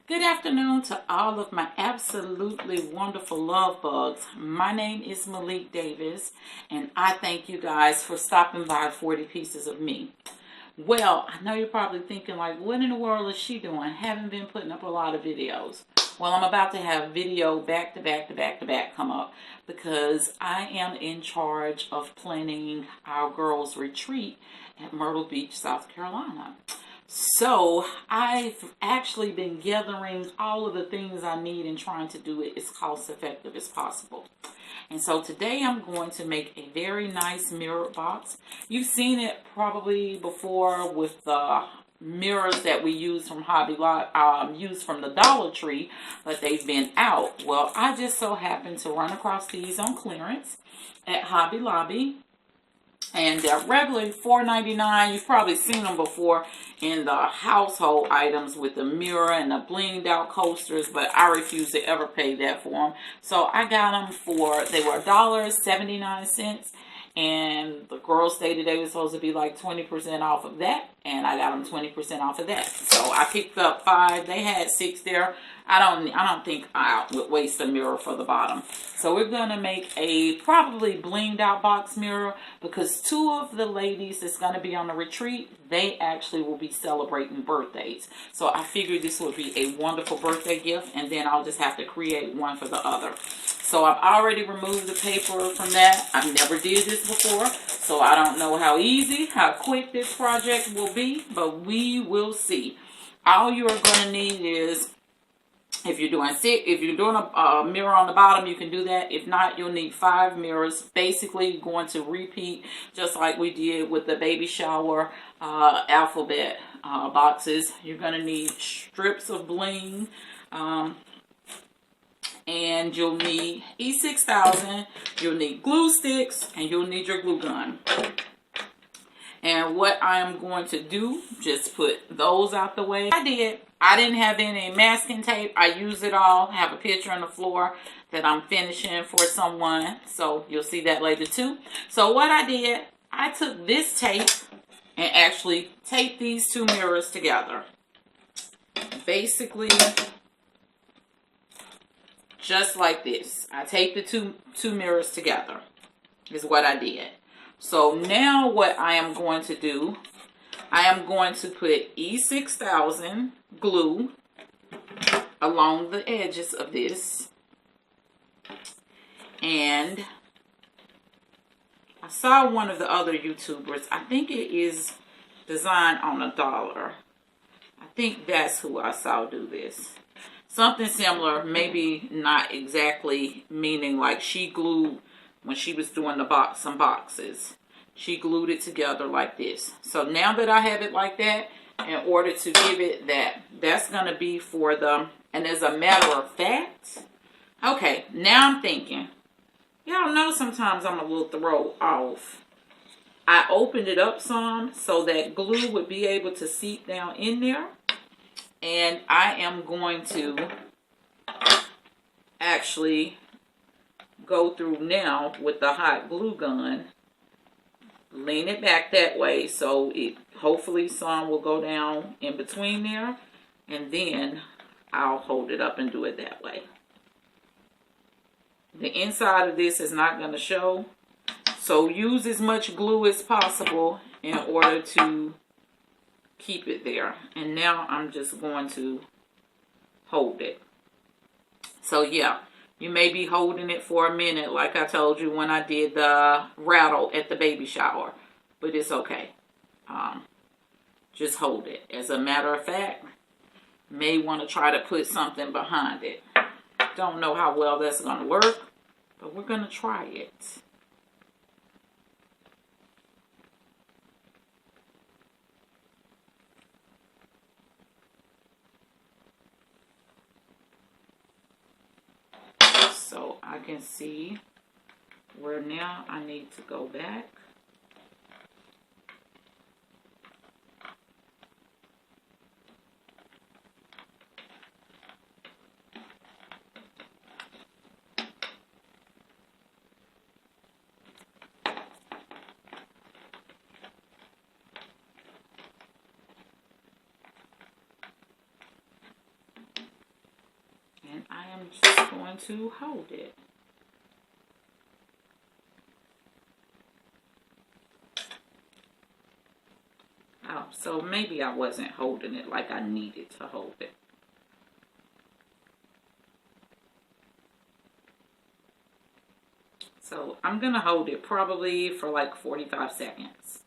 Good afternoon to all of my absolutely wonderful love bugs. My name is Maylikdavis, and I thank you guys for stopping by 40 Pieces of Me. Well, I know you're probably thinking like, what in the world is she doing? Haven't been putting up a lot of videos. Well, I'm about to have video back to back to back to back come up because I am in charge of planning our girls' retreat at Myrtle Beach, South Carolina. So I've actually been gathering all of the things I need and trying to do it as cost effective as possible. And so today I'm going to make a very nice mirror box. You've seen it probably before with the mirrors that we use from Hobby Lobby, used from the Dollar Tree, but they've been out. Well, I just so happened to run across these on clearance at Hobby Lobby. And they're regularly $4.99. You've probably seen them before in the household items with the mirror and the blinged out coasters, but I refuse to ever pay that for them. So I got them they were $1.79. And the girls stated they were supposed to be like 20% off of that. And I got them 20% off of that. So I picked up 5. They had 6 there. I don't think I would waste a mirror for the bottom. So we're going to make a probably blinged out box mirror because 2 of the ladies that's going to be on the retreat, they actually will be celebrating birthdays. So I figured this would be a wonderful birthday gift, and then I'll just have to create one for the other. So I've already removed the paper from that. I've never did this before, so I don't know how easy, how quick this project will be, but we will see. All you're going to need is, if you're doing a mirror on the bottom, you can do that. If not, you'll need 5 mirrors. Basically, you're going to repeat just like we did with the baby shower alphabet boxes. You're going to need strips of bling, and you'll need E6000. You'll need glue sticks, and you'll need your glue gun. And what I am going to do, just put those out the way. I didn't have any masking tape. I used it all. I have a picture on the floor that I'm finishing for someone. So you'll see that later too. So what I did, I took this tape and actually taped these 2 mirrors together. Basically, just like this. I taped the two mirrors together is what I did. So now what I am going to do, I am going to put E6000 glue along the edges of this. And I saw one of the other YouTubers, I think it is Design on a Dollar. I think that's who I saw do this. Something similar, maybe not exactly meaning like she glued, when she was doing some boxes, she glued it together like this. So now that I have it like that, in order to give it that's going to be for and as a matter of fact, okay, now I'm thinking, y'all know sometimes I'm a little throw off. I opened it up some so that glue would be able to seep down in there. And I am going to actually go through now with the hot glue gun, lean it back that way so it hopefully some will go down in between there, and then I'll hold it up and do it that way. The inside of this is not going to show, so use as much glue as possible in order to keep it there. And now I'm just going to hold it. So yeah, you may be holding it for a minute like I told you when I did the rattle at the baby shower, but it's okay. Just hold it. As a matter of fact, may want to try to put something behind it. Don't know how well that's going to work, but we're going to try it. So I can see where now I need to go back. going to hold it. Oh, so maybe I wasn't holding it like I needed to hold it. So I'm going to hold it probably for like 45 seconds.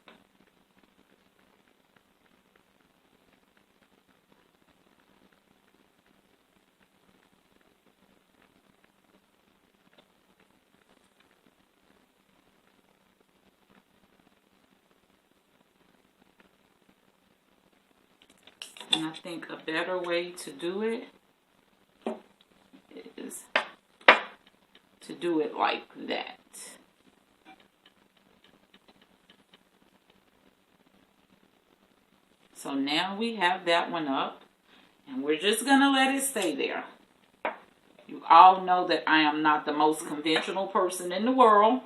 And I think a better way to do it is to do it like that. So now we have that one up, and we're just going to let it stay there. You all know that I am not the most conventional person in the world.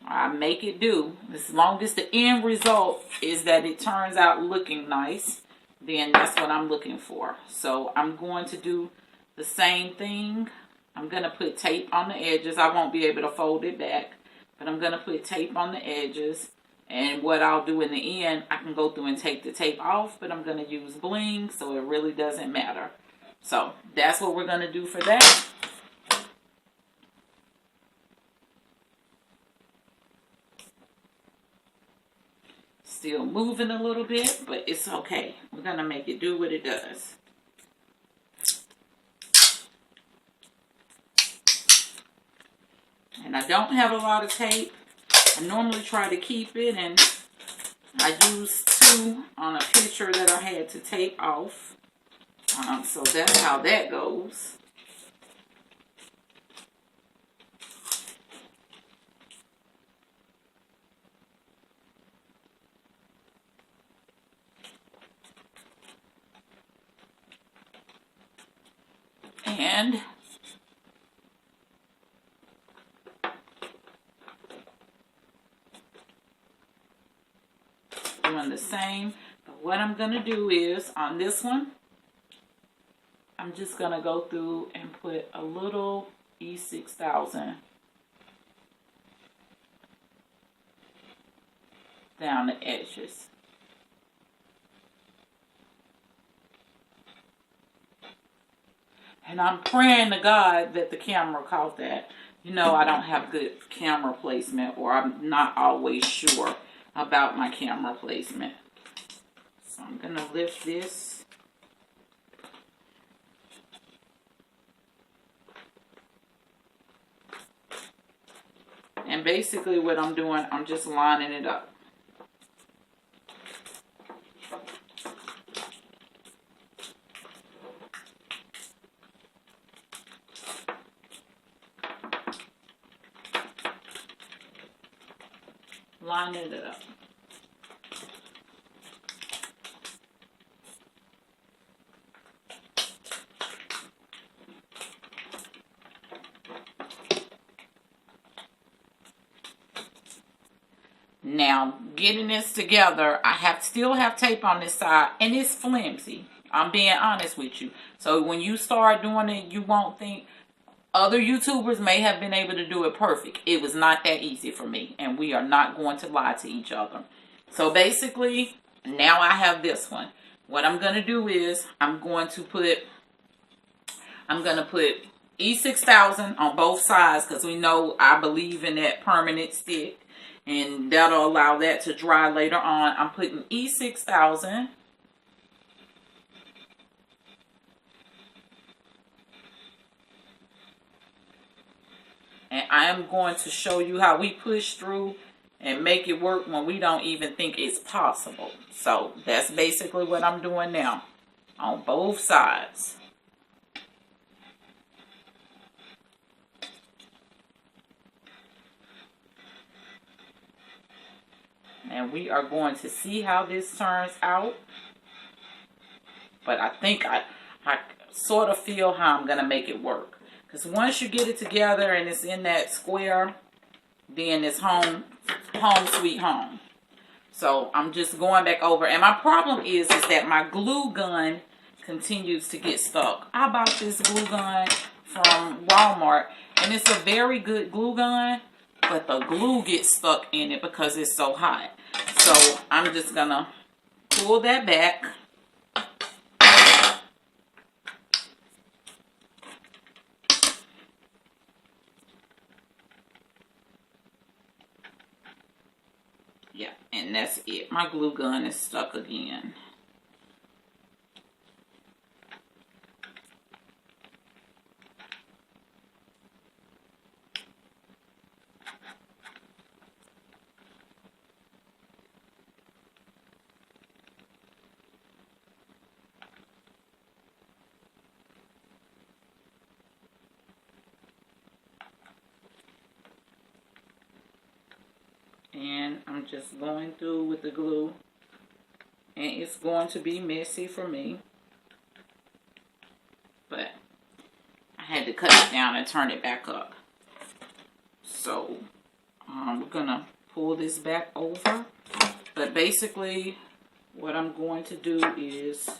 I make it do. As long as the end result is that it turns out looking nice, then that's what I'm looking for. So I'm going to do the same thing. I'm going to put tape on the edges. I won't be able to fold it back, but I'm going to put tape on the edges. And what I'll do in the end, I can go through and take the tape off, but I'm going to use bling, so it really doesn't matter. So that's what we're going to do for that. Still moving a little bit, but it's okay. We're going to make it do what it does. And I don't have a lot of tape. I normally try to keep it, and I used 2 on a picture that I had to tape off. So that's how that goes. And doing the same, but what I'm going to do is on this one, I'm just going to go through and put a little E6000 down the edges. And I'm praying to God that the camera caught that. You know, I don't have good camera placement, or I'm not always sure about my camera placement. So I'm going to lift this. And basically what I'm doing, I'm just lining it up. Lining it up. Now, getting this together, I still have tape on this side, and it's flimsy. I'm being honest with you. So when you start doing it, you won't think. Other YouTubers may have been able to do it perfect. It was not that easy for me, and we are not going to lie to each other. So basically, now I have this one. What I'm going to do is I'm going to put E6000 on both sides, because we know I believe in that permanent stick, and that'll allow that to dry later on. I'm putting E6000. And I am going to show you how we push through and make it work when we don't even think it's possible. So that's basically what I'm doing now on both sides. And we are going to see how this turns out. But I think I sort of feel how I'm going to make it work. Because once you get it together and it's in that square, then it's home sweet home. So I'm just going back over. And my problem is that my glue gun continues to get stuck. I bought this glue gun from Walmart. And it's a very good glue gun, but the glue gets stuck in it because it's so hot. So I'm just going to pull that back. Yeah, and that's it. My glue gun is stuck again. And I'm just going through with the glue. And it's going to be messy for me. But I had to cut it down and turn it back up. So we're going to pull this back over. But basically what I'm going to do is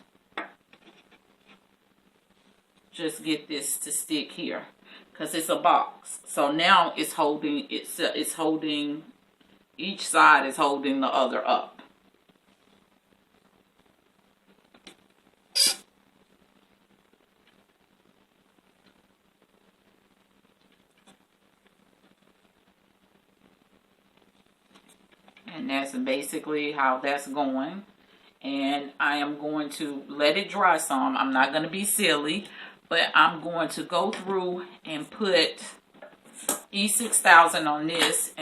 just get this to stick here. Because it's a box. So now it's holding, it's holding, each side is holding the other up. And that's basically how that's going. And I am going to let it dry some. I'm not going to be silly, but I'm going to go through and put E6000 on this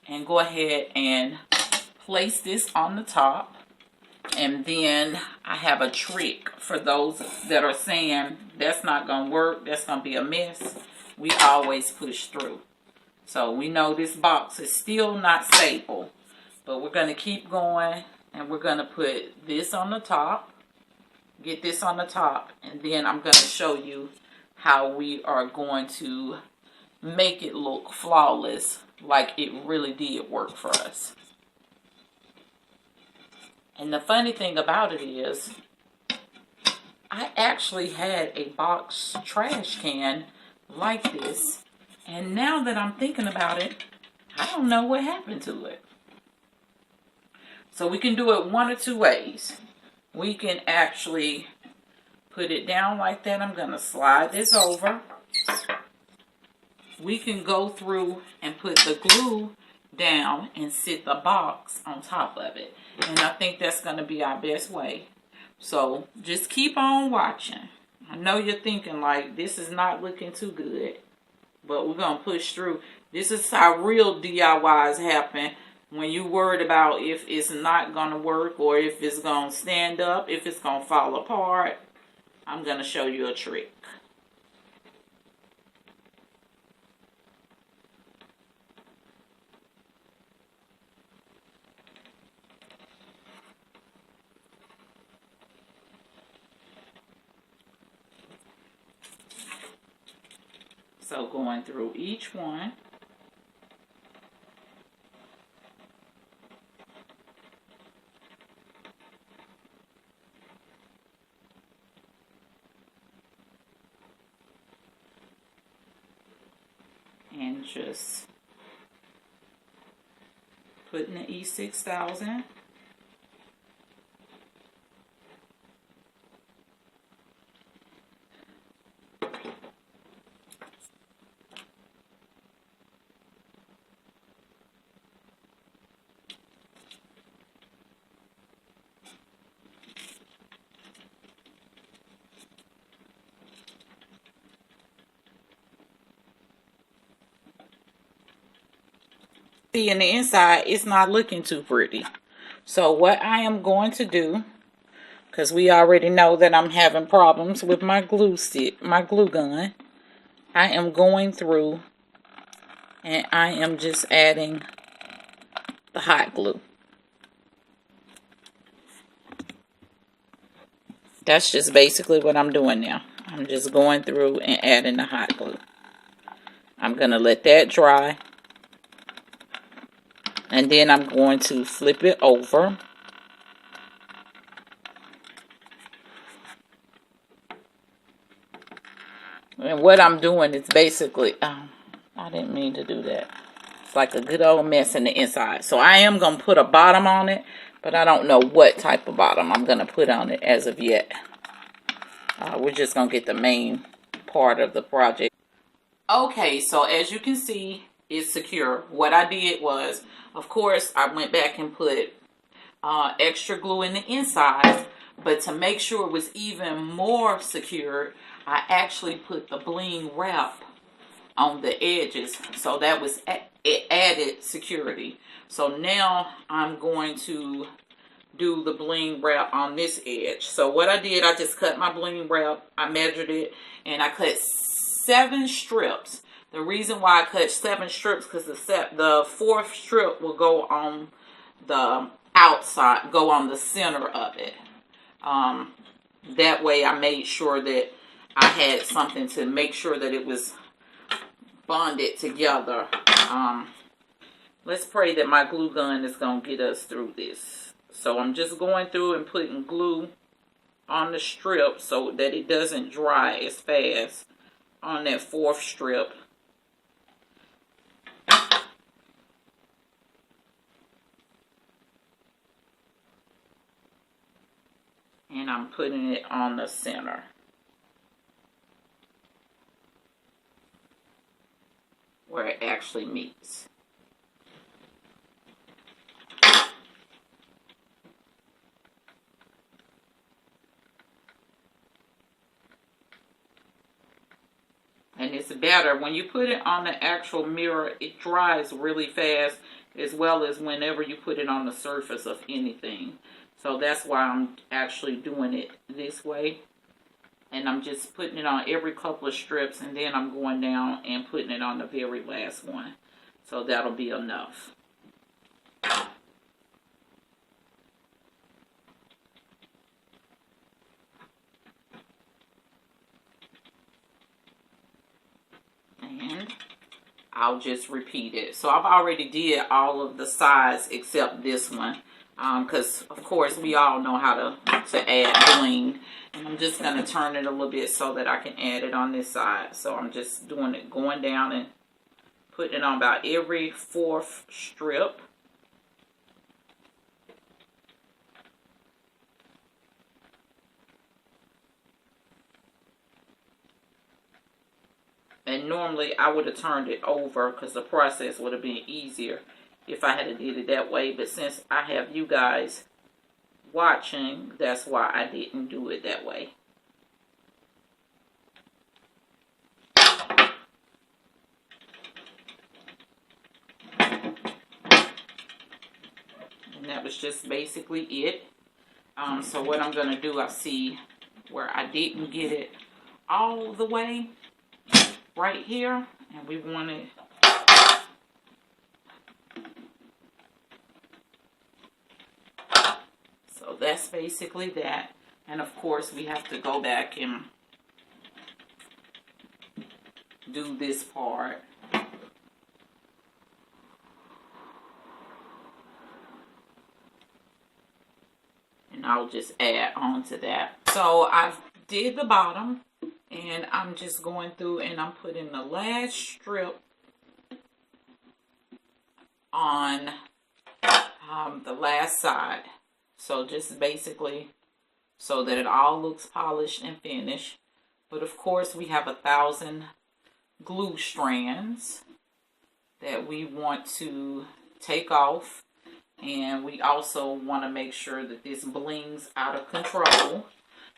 and go ahead and place this on the top. And then I have a trick for those that are saying that's not going to work, that's going to be a mess. We always push through. So we know this box is still not stable, but we're going to keep going, and we're going to put this on the top, get this on the top, and then I'm going to show you how we are going to make it look flawless, like it really did work for us. And the funny thing about it is, I actually had a box trash can like this. And now that I'm thinking about it, I don't know what happened to it. So we can do it one or two ways. We can actually put it down like that. I'm going to slide this over. We can go through and put the glue down and sit the box on top of it. And I think that's going to be our best way. So just keep on watching. I know you're thinking like, this is not looking too good. But we're going to push through. This is how real DIYs happen. When you're worried about if it's not going to work or if it's going to stand up, if it's going to fall apart, I'm going to show you a trick. So going through each one. And just putting the E6000. See, in the inside, it's not looking too pretty. So what I am going to do, because we already know that I'm having problems with my glue stick, my glue gun, I am going through and I am just adding the hot glue. That's just basically what I'm doing now. I'm just going through and adding the hot glue. I'm going to let that dry. And then I'm going to flip it over. And what I'm doing is basically, I didn't mean to do that. It's like a good old mess in the inside. So I am going to put a bottom on it, but I don't know what type of bottom I'm going to put on it as of yet. We're just going to get the main part of the project. Okay, so as you can see, it's secure. What I did was, of course, I went back and put extra glue in the inside, but to make sure it was even more secured, I actually put the Bling Wrap on the edges, so that was it added security. So now I'm going to do the Bling Wrap on this edge. So what I did, I just cut my Bling Wrap, I measured it, and I cut 7 strips. The reason why I cut 7 strips because the 4th strip will go on the outside, go on the center of it. That way I made sure that I had something to make sure that it was bonded together. Let's pray that my glue gun is going to get us through this. So I'm just going through and putting glue on the strip so that it doesn't dry as fast on that 4th strip. And I'm putting it on the center. Where it actually meets. And it's better when you put it on the actual mirror, it dries really fast, as well as whenever you put it on the surface of anything. So that's why I'm actually doing it this way. And I'm just putting it on every couple of strips, and then I'm going down and putting it on the very last one. So that'll be enough. And I'll just repeat it. So I've already did all of the sides except this one. Because, of course, we all know how to add bling. And I'm just going to turn it a little bit so that I can add it on this side. So I'm just doing it, going down and putting it on about every 4th strip. And normally I would have turned it over because the process would have been easier if I had did it that way. But since I have you guys watching, that's why I didn't do it that way. And that was just basically it. So what I'm going to do, I see where I didn't get it all the way right here. And we want it that's basically that. And of course we have to go back and do this part. And I'll just add on to that. So I've did the bottom, and I'm just going through and I'm putting the last strip on the last side. So just basically so that it all looks polished and finished. But of course we have 1,000 glue strands that we want to take off. And we also want to make sure that this blings out of control.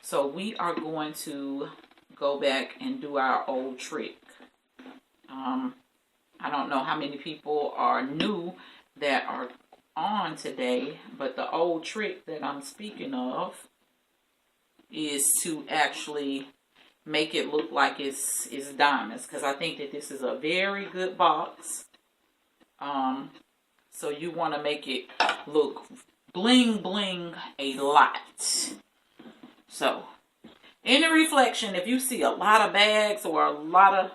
So we are going to go back and do our old trick. I don't know how many people are new that are on today, but the old trick that I'm speaking of is to actually make it look like it's diamonds, because I think that this is a very good box. So you want to make it look bling bling a lot. So in the reflection, if you see a lot of bags or a lot of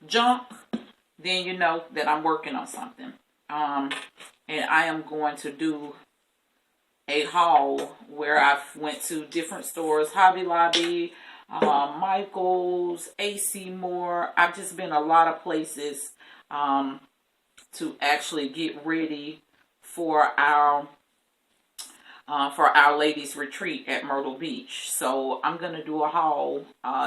junk, then you know that I'm working on something. And I am going to do a haul where I went to different stores, Hobby Lobby, Michael's, AC Moore. I've just been a lot of places to actually get ready for our ladies retreat at Myrtle Beach. So I'm gonna do a haul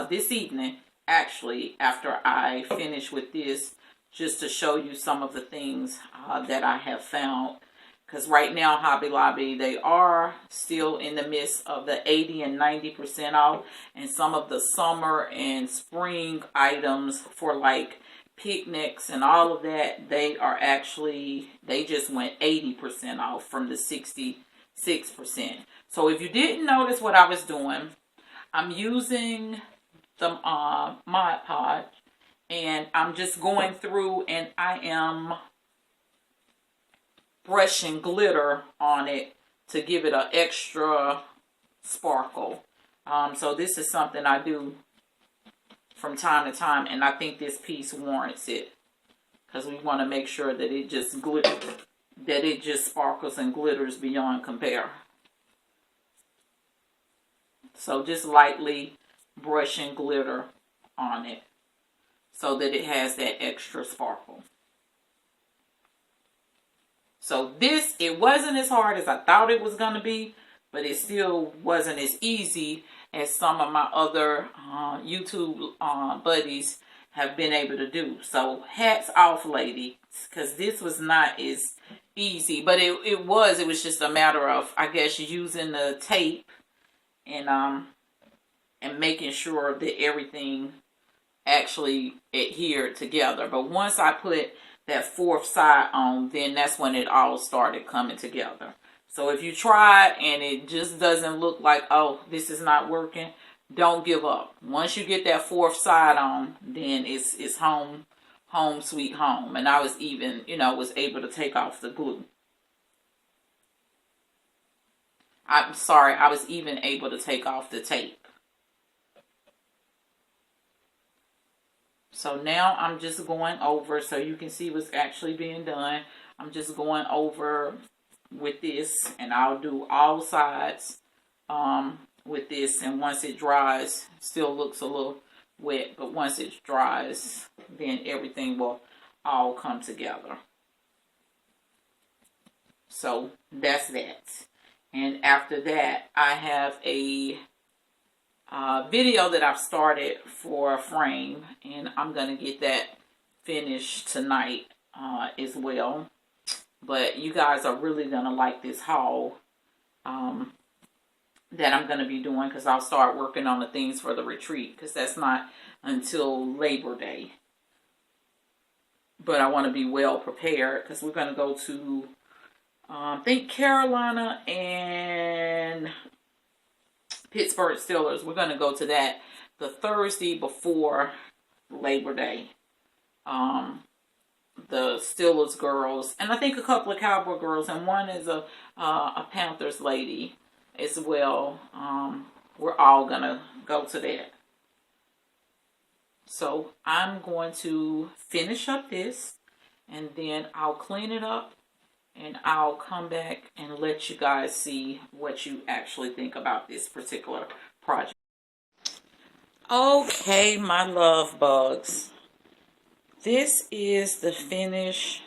this evening, actually, after I finish with this, just to show you some of the things that I have found. Because right now, Hobby Lobby, they are still in the midst of the 80 and 90% off. And some of the summer and spring items for like picnics and all of that, they just went 80% off from the 66%. So if you didn't notice what I was doing, I'm using the Mod Podge. And I'm just going through and I am brushing glitter on it to give it an extra sparkle. So this is something I do from time to time, and I think this piece warrants it because we want to make sure that it just sparkles and glitters beyond compare. So just lightly brushing glitter on it so that it has that extra sparkle. So this, it wasn't as hard as I thought it was going to be, but it still wasn't as easy as some of my other YouTube buddies have been able to do. So hats off, ladies, because this was not as easy, but it was just a matter of, I guess, using the tape and making sure that everything actually adhered together. But once I put that fourth side on, then that's when it all started coming together. So if you try and it just doesn't look like, oh, this is not working, don't give up. Once you get that fourth side on, then it's home sweet home. And I was even, was able to take off the glue. I'm sorry, I was even able to take off the tape. So now I'm just going over so you can see what's actually being done. I'm just going over with this, and I'll do all sides with this. And once it dries, still looks a little wet, but once it dries, then everything will all come together. So that's that. And after that, I have a video that I've started for a frame, and I'm going to get that finished tonight as well. But you guys are really going to like this haul that I'm going to be doing, because I'll start working on the things for the retreat, because that's not until Labor Day. But I want to be well prepared, because we're going to go to I think Carolina and Pittsburgh Steelers. We're going to go to that the Thursday before Labor Day. The Steelers girls, and I think a couple of Cowboy girls, and one is a Panthers lady as well. We're all going to go to that. So I'm going to finish up this, and then I'll clean it up, and I'll come back and let you guys see what you actually think about this particular project. Okay, my love bugs. This is the finished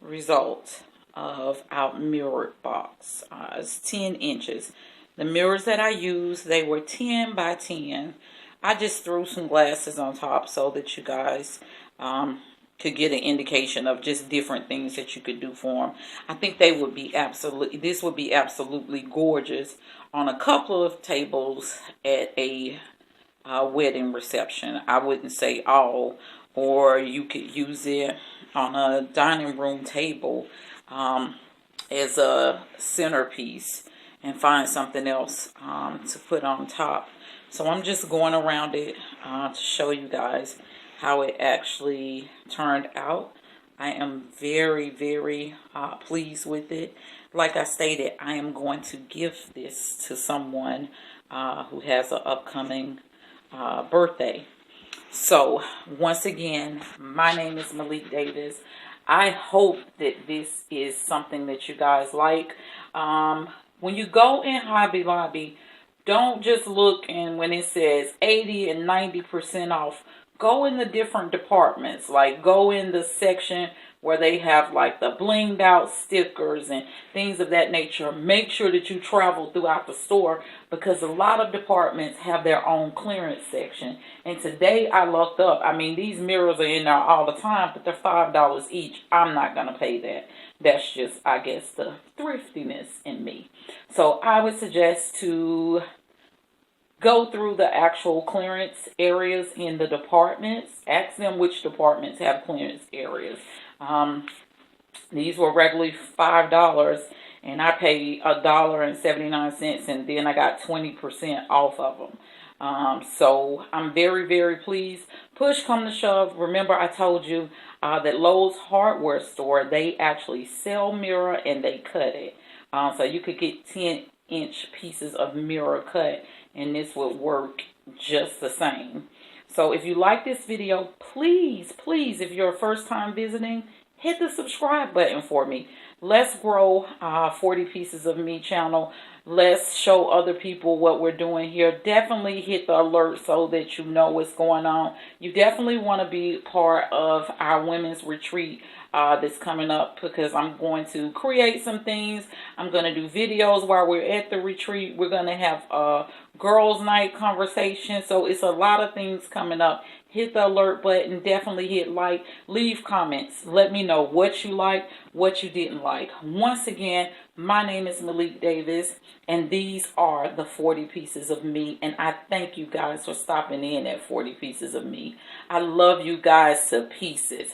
result of our mirrored box. It's 10 inches. The mirrors that I used, they were 10 by 10. I just threw some glasses on top so that you guys could get an indication of just different things that you could do for them. I think this would be absolutely gorgeous on a couple of tables at a wedding reception. I wouldn't say all, or you could use it on a dining room table as a centerpiece and find something else to put on top. So I'm just going around it to show you guys how it actually turned out. I am very, very pleased with it. Like I stated, I am going to give this to someone who has an upcoming birthday. So once again, my name is Maylik Davis. I hope that this is something that you guys like. When you go in Hobby Lobby, Don't just look and when it says 80 and 90% off, go in the different departments. Like go in the section where they have like the blinged out stickers and things of that nature. Make sure that you travel throughout the store because a lot of departments have their own clearance section. And today I looked up. I mean, these mirrors are in there all the time, but they're $5 each. I'm not going to pay that. That's just, I guess, the thriftiness in me. So I would suggest to go through the actual clearance areas in the departments. Ask them which departments have clearance areas. These were regularly $5, and I paid $1.79, and then I got 20% off of them. So I'm very, very pleased. Push come to shove. Remember, I told you that Lowe's hardware store, they actually sell mirror and they cut it. So you could get 10-inch pieces of mirror cut, and this would work just the same. So if you like this video, please, please, if you're a first time visiting, hit the subscribe button for me. Let's grow 40 Pieces of Me channel. Let's show other people what we're doing here. Definitely hit the alert so that you know what's going on. You definitely want to be part of our women's retreat that's coming up because I'm going to create some things. I'm going to do videos while we're at the retreat. We're going to have a girls' night conversation. So it's a lot of things coming up. Hit the alert button. Definitely hit like. Leave comments. Let me know what you like, what you didn't like. Once again, my name is Maylik Davis, and these are the 40 Pieces of Me. And I thank you guys for stopping in at 40 Pieces of Me. I love you guys to pieces.